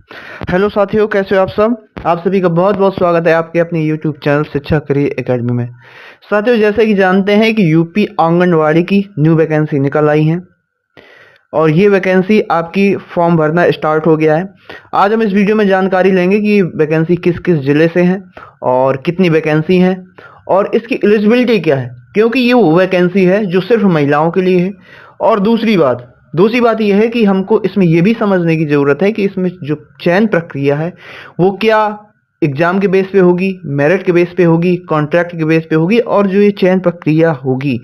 Hello साथियों, कैसे हो आप सब। आप सभी का बहुत बहुत स्वागत है आपके अपने यूट्यूब चैनल शिक्षा करियर एकेडमी में। साथियों, जैसे कि जानते हैं कि यूपी आंगनवाड़ी की न्यू वैकेंसी निकल आई है और ये वैकेंसी आपकी फॉर्म भरना स्टार्ट हो गया है। आज हम इस वीडियो में जानकारी लेंगे कि वैकेंसी किस किस ज़िले से है और कितनी वैकेंसी है और इसकी एलिजिबिलिटी क्या है, क्योंकि ये वो वैकेंसी है जो सिर्फ महिलाओं के लिए है। और दूसरी बात यह है कि हमको इसमें यह भी समझने की ज़रूरत है कि इसमें जो चयन प्रक्रिया है वो क्या एग्ज़ाम के बेस पे होगी, मेरिट के बेस पे होगी, कॉन्ट्रैक्ट के बेस पे होगी, और जो ये चयन प्रक्रिया होगी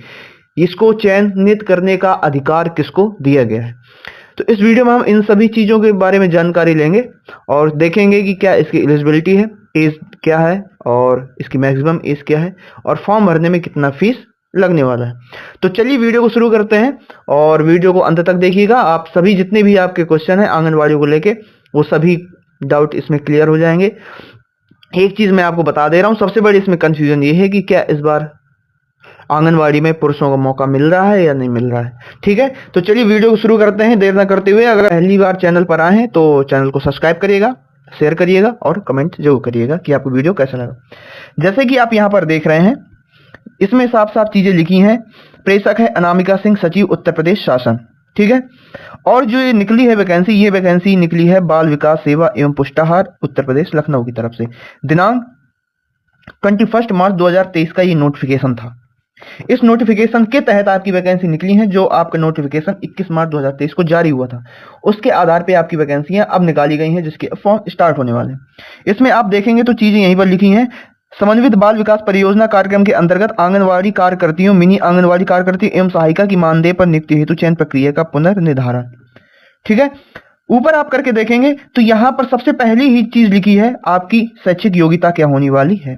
इसको चयनित करने का अधिकार किसको दिया गया है। तो इस वीडियो में हम इन सभी चीज़ों के बारे में जानकारी लेंगे और देखेंगे कि क्या इसकी एलिजिबिलिटी है, एज क्या है और इसकी मैक्सिमम एज क्या है और फॉर्म भरने में कितना फीस लगने वाला है। तो चलिए वीडियो को शुरू करते हैं और वीडियो को अंत तक देखिएगा। आप सभी जितने भी आपके क्वेश्चन हैं आंगनवाड़ी को लेके वो सभी डाउट इसमें क्लियर हो जाएंगे। एक चीज़ मैं आपको बता दे रहा हूँ, सबसे बड़ी इसमें कंफ्यूजन ये है कि क्या इस बार आंगनवाड़ी में पुरुषों को मौका मिल रहा है या नहीं मिल रहा है। ठीक है, तो चलिए वीडियो को शुरू करते हैं देर ना करते हुए। अगर पहली बार चैनल पर आए हैं तो चैनल को सब्सक्राइब करिएगा, शेयर करिएगा और कमेंट जरूर करिएगा कि आपको वीडियो कैसा लगा। जैसे कि आप यहाँ पर देख रहे हैं, इसमें साफ साफ चीजें लिखी हैं। प्रेषक है अनामिका सिंह, सचिव उत्तर प्रदेश शासन। ठीक है, और जो ये निकली है वैकेंसी, ये वैकेंसी निकली है बाल विकास सेवा एवं पुष्टाहार उत्तर प्रदेश लखनऊ की तरफ से। दिनांक 21 मार्च 2023 का ये नोटिफिकेशन था। इस नोटिफिकेशन के तहत आपकी वैकेंसी निकली है। जो आपका नोटिफिकेशन 21 मार्च 2023 को जारी हुआ था उसके आधार पे आपकी वैकेंसियां अब निकाली गई हैं, जिसके फॉर्म स्टार्ट होने वाले हैं। इसमें आप देखेंगे तो चीजें यहीं पर लिखी हैं। समन्वित बाल विकास परियोजना कार्यक्रम के अंतर्गत आंगनवाड़ी कार्यकर्तियों, मिनी आंगनवाड़ी कार्यकर्ती एवं सहायिका की मानदेय पर नियुक्ति हेतु चयन प्रक्रिया का पुनर्निर्धारण। ठीक है, ऊपर आप करके देखेंगे तो यहां पर सबसे पहली ही चीज लिखी है आपकी शैक्षिक योग्यता क्या होने वाली है,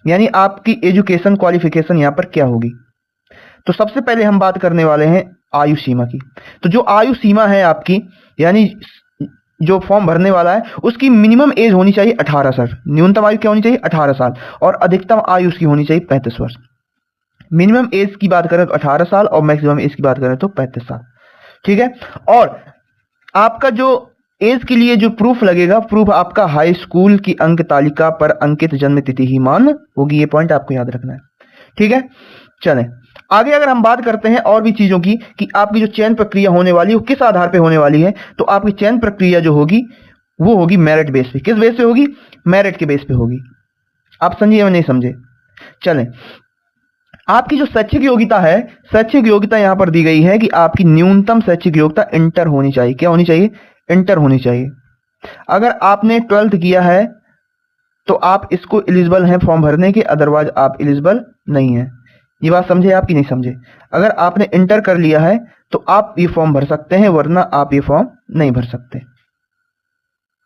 यानी आपकी एजुकेशन क्वालिफिकेशन यहां पर क्या होगी। तो सबसे पहले हम बात करने वाले हैं आयु सीमा की। तो जो आयु सीमा है आपकी, यानी जो फॉर्म भरने वाला है उसकी मिनिमम एज होनी चाहिए 18 साल। न्यूनतम आयु क्या होनी चाहिए 18 साल और अधिकतम आयु उसकी होनी चाहिए 35 वर्ष। मिनिमम एज की बात करें तो 18 साल और मैक्सिमम एज की बात करें तो 35 साल। ठीक है, और आपका जो एज के लिए जो प्रूफ लगेगा, प्रूफ आपका हाई स्कूल की अंक तालिका पर अंकित जन्म तिथि ही मान होगी। ये पॉइंट आपको याद रखना है। ठीक है, चलें आगे। अगर हम बात करते हैं और भी चीजों की कि आपकी जो चयन प्रक्रिया होने वाली है वो किस आधार पे होने वाली है, तो आपकी चयन प्रक्रिया जो होगी वो होगी मेरिट बेस पे। किस बेस पे होगी? मेरिट के बेस पे होगी। आप समझिए या नहीं समझे? चलें, आपकी जो शैक्षिक योग्यता है, शैक्षिक योग्यता यहां पर दी गई है कि आपकी न्यूनतम शैक्षिक योग्यता इंटर होनी चाहिए। क्या होनी चाहिए? इंटर होनी चाहिए। अगर आपने 12th किया है तो आप इसको एलिजिबल हैं फॉर्म भरने के, अदरवाइज आप एलिजिबल नहीं है। ये बात समझे आप कि नहीं समझे? अगर आपने इंटर कर लिया है तो आप ये फॉर्म भर सकते हैं, वरना आप ये फॉर्म नहीं भर सकते।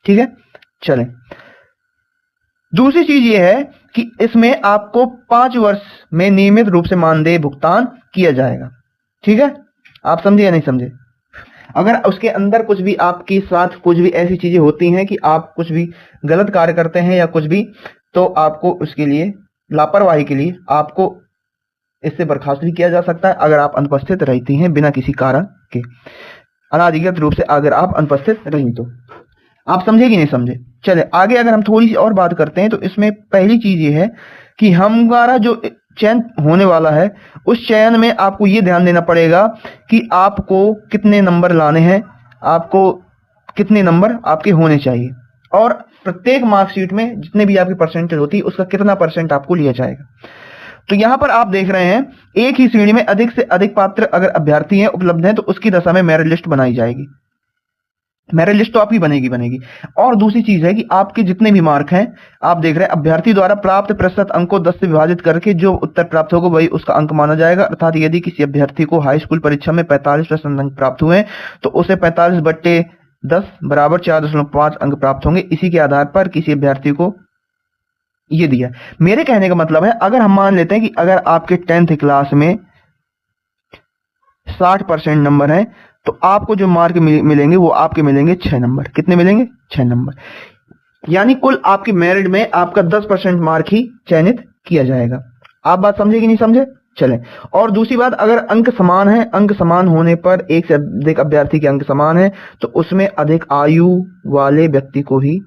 ठीक है, चलें। दूसरी चीज ये है कि इसमें आपको 5 वर्ष में नियमित रूप से मानदेय भुगतान किया जाएगा। ठीक है, आप समझे या नहीं समझे? अगर उसके अंदर कुछ भी आपके साथ कुछ भी ऐसी चीजें होती हैं कि आप कुछ भी गलत कार्य करते हैं या कुछ भी, तो आपको उसके लिए, लापरवाही के लिए आपको इससे बर्खास्त भी किया जा सकता है। अगर आप अनुपस्थित रहती हैं बिना किसी कारण के, अनाधिकृत रूप से अगर आप अनुपस्थित रही तो। आप समझे कि नहीं समझे? चले आगे। अगर हम थोड़ी सी और बात करते हैं तो इसमें पहली चीज ये है कि हमारा जो चयन होने वाला है उस चयन में आपको ये ध्यान देना पड़ेगा कि आपको कितने नंबर लाने हैं, आपको कितने नंबर आपके होने चाहिए, और प्रत्येक मार्कशीट में जितने भी आपकी परसेंटेज होती है उसका कितना परसेंट आपको लिया जाएगा। तो यहां पर आप देख रहे हैं एक ही श्रेणी में अधिक से अधिक पात्र अगर अभ्यर्थी हैं उपलब्ध हैं तो उसकी दशा में मेरिट लिस्ट बनाई जाएगी। मेरिट लिस्ट तो आपकी बनेगी। और दूसरी चीज है कि आपके जितने भी मार्क हैं, आप देख रहे हैं अभ्यर्थी द्वारा प्राप्त प्रतिशत अंक को 10 से विभाजित करके जो उत्तर प्राप्त होगा वही उसका अंक माना जाएगा। अर्थात यदि किसी अभ्यर्थी को हाई स्कूल परीक्षा में 45% अंक प्राप्त हुए तो उसे 45/10 बराबर 4.5 अंक प्राप्त होंगे। इसी के आधार पर किसी अभ्यर्थी को ये दिया। मेरे कहने का मतलब है, अगर हम मान लेते हैं कि अगर आपके 10th क्लास में 60% नंबर हैं तो आपको जो मार्क मिलेंगे वो आपके मिलेंगे 6 नंबर। कितने मिलेंगे? 6 नंबर। यानी कुल आपके मेरिट में आपका 10% मार्क ही चयनित किया जाएगा। आप बात समझे कि नहीं समझे? चलें। और दूसरी बात, अगर अंक समान है, अंक समान होने पर एक से अधिक अभ्यर्थी के अंक समान है तो उसमें अधिक आयु वाले व्यक्ति को ही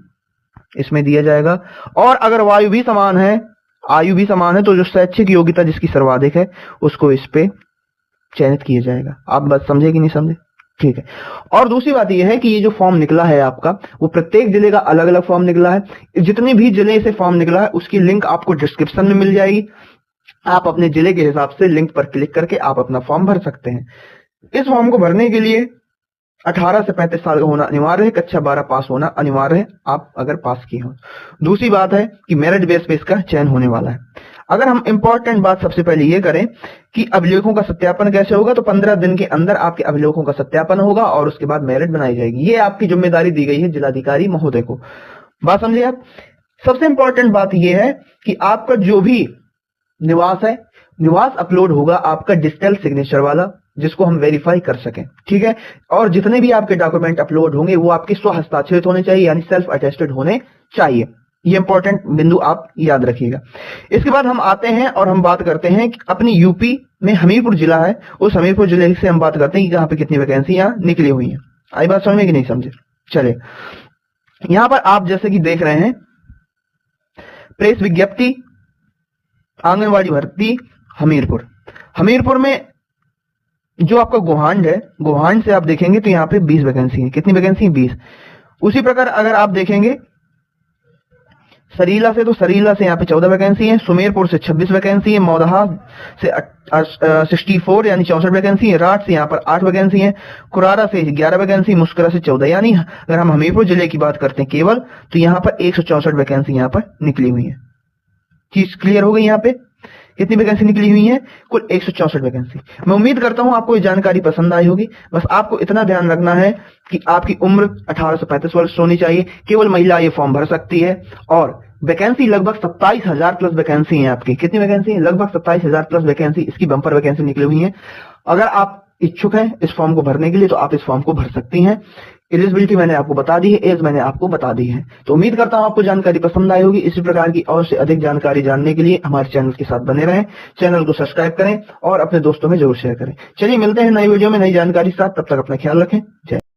इसमें दिया जाएगा। और अगर आयु भी समान है तो जो शैक्षिक योग्यता जिसकी सर्वाधिक है उसको इस पे चयनित किया जाएगा। आप बस समझे कि नहीं समझे? ठीक है। और दूसरी बात यह है कि ये जो फॉर्म निकला है आपका, वो प्रत्येक जिले का अलग अलग फॉर्म निकला है। जितने भी जिले से फॉर्म निकला है उसकी लिंक आपको डिस्क्रिप्शन में मिल जाएगी। आप अपने जिले के हिसाब से लिंक पर क्लिक करके आप अपना फॉर्म भर सकते हैं। इस फॉर्म को भरने के लिए 18 से 35 साल का होना अनिवार्य है, कक्षा 12 पास होना अनिवार्य है, आप अगर पास किए हो। दूसरी बात है कि मेरिट बेस पे इसका चयन होने वाला है। अगर हम इंपॉर्टेंट बात सबसे पहले ये करें कि अभिलेखों का सत्यापन कैसे होगा, तो 15 दिन के अंदर आपके अभिलेखों का सत्यापन होगा और उसके बाद मेरिट बनाई जाएगी। ये आपकी जिम्मेदारी दी गई है जिलाधिकारी महोदय को। बात समझिए आप। सबसे इंपॉर्टेंट बात यह है कि आपका जो भी निवास है, निवास अपलोड होगा आपका डिजिटल सिग्नेचर वाला, जिसको हम वेरीफाई कर सकें। ठीक है। और जितने भी आपके डॉक्यूमेंट अपलोड होंगे वो आपके स्व हस्ताक्षरित होने चाहिए, यानी सेल्फ अटेस्टेड होने चाहिए। ये इंपॉर्टेंट बिंदु आप याद रखिएगा। इसके बाद हम आते हैं और हम बात करते हैं कि अपनी यूपी में हमीरपुर जिला है, उस हमीरपुर जिले से हम बात करते हैं कि यहाँ पे कितनी वैकेंसी यहाँ निकली हुई है। आई बात समझ में कि नहीं समझे? चले, यहां पर आप जैसे कि देख रहे हैं, प्रेस विज्ञप्ति आंगनवाड़ी भर्ती हमीरपुर। हमीरपुर में जो आपका गोहांड है, गोहांड से आप देखेंगे तो यहाँ पे 20 वैकेंसी है। कितनी वैकेंसी है? 20। उसी प्रकार अगर आप देखेंगे सरीला से, तो सरीला से यहाँ पे 14 वैकेंसी है। सुमेरपुर से 26 वैकेंसी है। मौदहा से 64 यानी 64 वैकेंसी है। राठ से यहाँ पर 8 वैकेंसी है। कुरारा से 11 वैकेंसी, मुस्करा से 14। यानी अगर हम हमीरपुर जिले की बात करते हैं केवल, तो यहाँ पर 164 वैकेंसी यहाँ पर निकली हुई है। चीज क्लियर हो गई? यहाँ पे कितनी वैकेंसी निकली हुई है? कुल 164 वैकेंसी। मैं उम्मीद करता हूं आपको ये जानकारी पसंद आई होगी। बस आपको इतना ध्यान रखना है कि आपकी उम्र 18 से 35 वर्ष होनी चाहिए। केवल महिला ये फॉर्म भर सकती है। और वैकेंसी लगभग 27,000 प्लस वैकेंसी है आपकी। कितनी वैकेंसी है? लगभग 27,000 प्लस वैकेंसी, इसकी बम्पर वैकेंसी निकली हुई है। अगर आप इच्छुक हैं इस फॉर्म को भरने के लिए तो आप इस फॉर्म को भर सकती हैं। एलिजिबिलिटी मैंने आपको बता दी है, एज मैंने आपको बता दी है। तो उम्मीद करता हूं आपको जानकारी पसंद आई होगी। इसी प्रकार की और से अधिक जानकारी जानने के लिए हमारे चैनल के साथ बने रहें। चैनल को सब्सक्राइब करें और अपने दोस्तों में जरूर शेयर करें। चलिए मिलते हैं नई वीडियो में नई जानकारी के साथ। तब तक अपना ख्याल रखें। जय